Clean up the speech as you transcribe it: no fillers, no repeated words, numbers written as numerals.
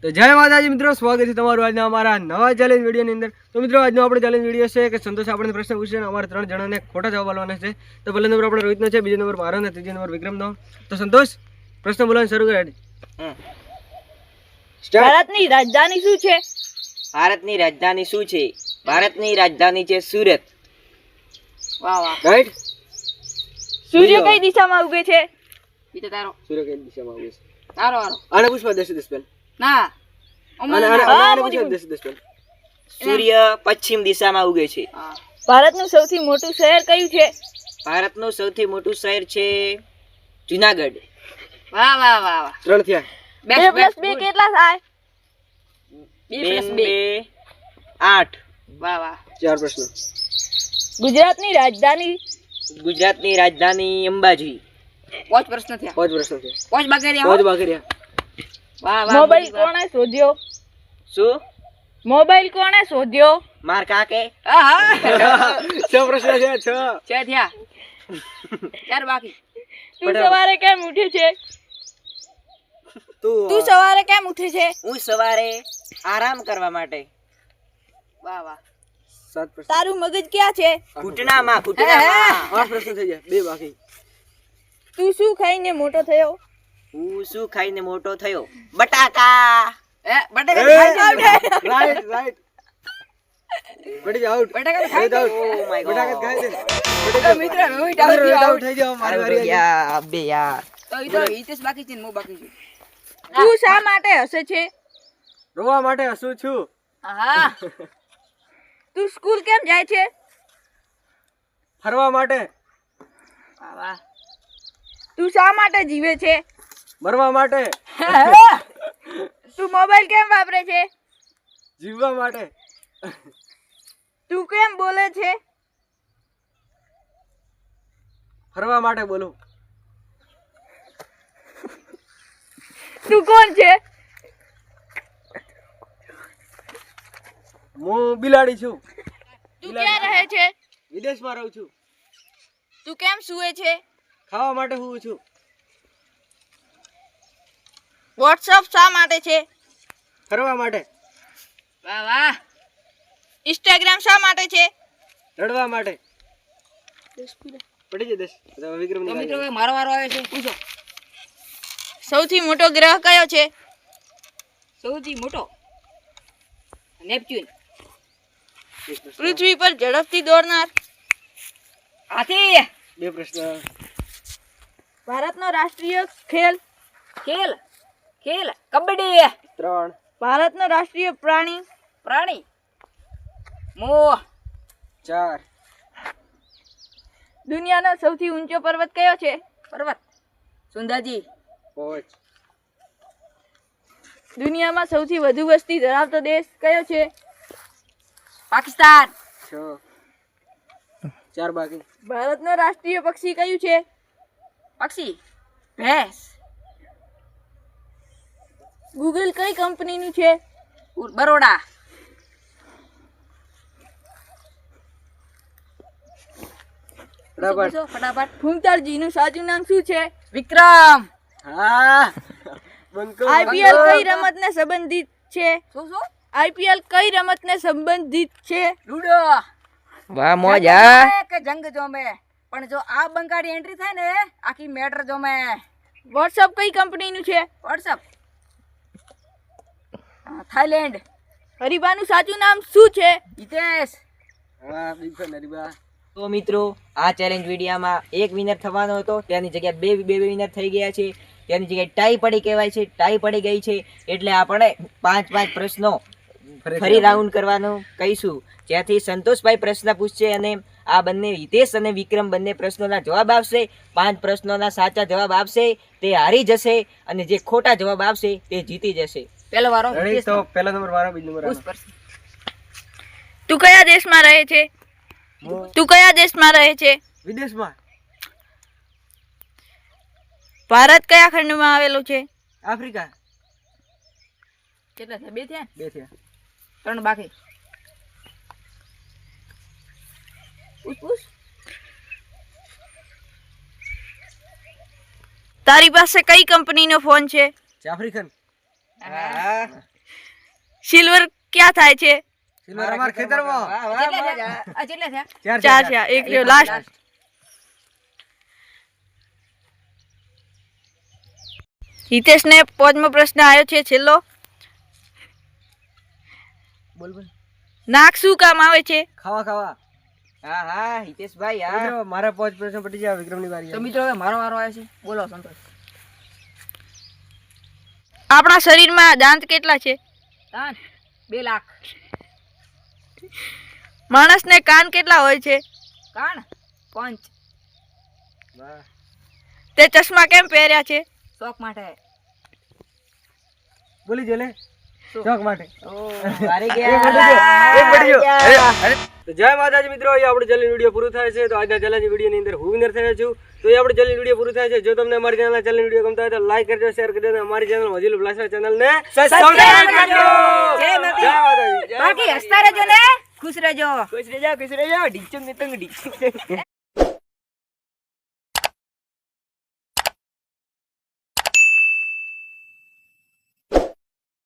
તો જય માતાજી મિત્રો, સ્વાગત છે તમારું આજના અમારા નવા ચેલેન્જ વિડીયોની અંદર। તો મિત્રો આજનો આપણો ચેલેન્જ વિડીયો છે કે સંતોષ આપણને પ્રશ્ન પૂછશે અને અમારે 3 જણાને ખોટા જવાબ આપવાના છે। તો પહેલો નંબર આપણો રોહિતનો છે, બીજો નંબર મારો અને ત્રીજો નંબર વિક્રમનો। તો સંતોષ પ્રશ્ન બોલવાનું શરૂ કરે। ભારતની રાજધાની શું છે? ભારતની રાજધાની શું છે? ભારતની રાજધાની છે સુરત। વાહ વાહ। રાઈટ। સૂર્ય કઈ દિશામાં ઉગે છે? ઈ તો તારો સૂર્ય કઈ દિશામાં આવે છે? તારો આરો આને પૂછવા 10 પહેલ। ના આને પૂછવા 10 પહેલ। સૂર્ય પશ્ચિમ દિશામાં ઉગે છે। ભારતનું સૌથી મોટું શહેર કયું છે? ભારતનું સૌથી મોટું શહેર છે જૂનાગઢ। વાહ વાહ વાહ વાહ। 3 થયા। 2 + 2 કેટલા થાય? 2 + 2 8। વાહ વાહ। 4 પ્રશ્ન। ગુજરાતની રાજધાની ગુજરાતની રાજધાની અંબાજી। 5 પ્રશ્ન થયા। 5 પ્રશ્ન થયા। 5 બાકી રહ્યા। 5 બાકી રહ્યા। વાહ વાહ। મોબાઈલ કોણે શોધ્યો? શું? મોબાઈલ કોણે શોધ્યો? માર કાકે। હા 6 પ્રશ્ન છે। 6 થયા। 4 બાકી। તું સવારે કેમ ઉઠે છે? તું સવારે કેમ ઉઠે છે? હું સવારે આરામ કરવા માટે। વાહ વાહ। 7 પ્રશ્ન। તારું મગજ ક્યાં છે? ઘૂંટણામાં ઘૂંટણામાં। 8 પ્રશ્ન થઈ ગયા। 2 બાકી। તું શું ખાઈને મોટો થયો? હું શું ખાઈને મોટો થયો? બટાકા। બટાકા રાઈટ રાઈટ। બડી આઉટ। બટાકા ખાઈ આઉટ। Oh my God. બટાકા ખાઈ દે। તો મિત્ર રોહિત આઉટ થઈ ગયો। મારી વારી આવી। યાર બે યાર। તો ઈ તો હિતેશ બાકી છે ને હું બાકી છું। તું શા માટે હસે છે? રોવા માટે હસું છું। હા। તું સ્કૂલ કેમ જાય છે? ફરવા માટે। વાહ વાહ। તું શા માટે જીવે છે? મરવા માટે। તું મોબાઈલ કેમ વાપરે છે? જીવવા માટે। તું કેમ બોલે છે? ફરવા માટે બોલું। તું કોણ છે? હું બિલાડી છું। તું ક્યાં રહે છે? વિદેશમાં રહું છું। તું કેમ સૂવે છે? ખાવા માટે હું છું। વોટ્સઅપ શા માટે છે? ફરવા માટે। વાહ વાહ। ઇન્સ્ટાગ્રામ શા માટે છે? રડવા માટે। પડી જાય 10। હવે વિક્રમ તો મિત્રો હવે મારો વારો આવે છે, પૂછો। સૌથી મોટો ગ્રહ કયો છે? સૌથી મોટો નેપચ્યુન। પૃથ્વી પર ઝડપથી દોડનાર? હાથી। 2 પ્રશ્ન। ભારતનો રાષ્ટ્રીય ખેલ? ખેલ ખેલ કબડ્ડી। 3 ભારતનો રાષ્ટ્રીય પ્રાણી? પ્રાણી મોર। 4 દુનિયાનો સૌથી ઊંચો પર્વત કયો છે? પર્વત સુંદાજી। 5 દુનિયામાં સૌથી વધુ વસ્તી ધરાવતો દેશ કયો છે? પાકિસ્તાન। 6 4 બાકી। ભારતનો રાષ્ટ્રીય પક્ષી કયું છે? પક્ષી ભેંસ। ગૂગલ કઈ કંપનીનું છે? બરોડા। ફટાફટ। ફટાફટ। ફૂમતાળજીનું સાચું નામ શું છે? વિક્રમ। હા બંકો। આઈપીએલ કઈ રમતને સંબંધિત છે? શું આઈપીએલ કઈ રમતને સંબંધિત છે? લૂડો। વાહ મોજા કે જંગ જોમે, પણ જો આ બંકાડી એન્ટ્રી થાય ને આખી મેટર જોમે। વોટ્સઅપ કઈ કંપનીનું છે? WhatsApp Thailand. હરીબાનું સાચું નામ શું છે? હિતેશ। હા બિગ ફેન હરીબા। તો મિત્રો આ ચેલેન્જ વિડીયોમાં એક વિનર થવાનો હતો, તેની જગ્યાએ બે વિનર થઈ ગયા છે। તેની જગ્યાએ ટાઈ પડી કહેવાય છે, ટાઈ પડી ગઈ છે, એટલે આપણે 5 પ્રશ્નો ફરી રાઉન્ડ કરવાનું કહીશું, જ્યાંથી સંતોષભાઈ પ્રશ્ન પૂછશે અને આ બંને હિતેશ અને વિક્રમ બંને પ્રશ્નોના જવાબ આપશે। 5 પ્રશ્નોના સાચા જવાબ આપશે તે હારી જશે અને જે ખોટા જવાબ આપશે તે જીતી જશે। પહેલો વારો તો પહેલો નંબર મારો, બીજો નંબર આનો। તું કયા દેશમાં રહે છે? તું કયા દેશમાં રહે છે? વિદેશમાં। ભારત કયા ખંડમાં આવેલું છે? આફ્રિકા। કેટલા થયા? 2 થયા? 2 થયા। 3 બાકી। પૂછ। તારી પાસે કઈ કંપનીનો ફોન છે? આફ્રિકન। હા સિલ્વર ક્યાં થાય છે? સિલ્વર અમારા ખેતરમાં. વાહ, વાહ, વાહ. ચાર છે. એક રહ્યો લાસ્ટ. હિતેશને પાંચમો પ્રશ્ન આવ્યો છે છેલ્લો. બોલ બોલ. નાક શું કામ આવે છે? ખાવા ખાવા. હા હા હિતેશભાઈ હા. મિત્રો મારા 5 પ્રશ્ન પટી ગયા. વિક્રમની વારી. તો મિત્રો હવે મારો વારો આવે છે. બોલો સંતોષ. આપણા શરીરમાં દાંત કેટલા છે? 2 લાખ. માણસને કાન કેટલા હોય છે? કાન 5. વાહ. તે ચશ્મા કેમ પહેર્યા છે? શોખ માટે. બોલી જો લે. શોખ માટે. વારી એક પડી ગયો. એક પડી ગયો. ગયા. અરે, તો જય માતાજી મિત્રો, અહીં આપણું ચેલેન્જ વિડીયો પૂરું થાય છે. તો આજના ચેલેન્જ વિડીયોની અંદર હું વિનર થયો છું. તો એ આપણું ચેલેન્જ વિડીયો પૂરું થાય છે. જો તમને અમારી ચેનલના ચેલેન્જ વિડીયો ગમતા હોય તો લાઈક કરજો, શેર કરજો અને અમારી ચેનલ મજીલું બ્લાસ્ટર ચેનલને સબસ્ક્રાઇબ કરજો. જય માતાજી. બાકી હસતા રહેજો ને, ખુશ રહેજો. ખુશ રહેજો, ઢીચું ને તંગ ઢીચું.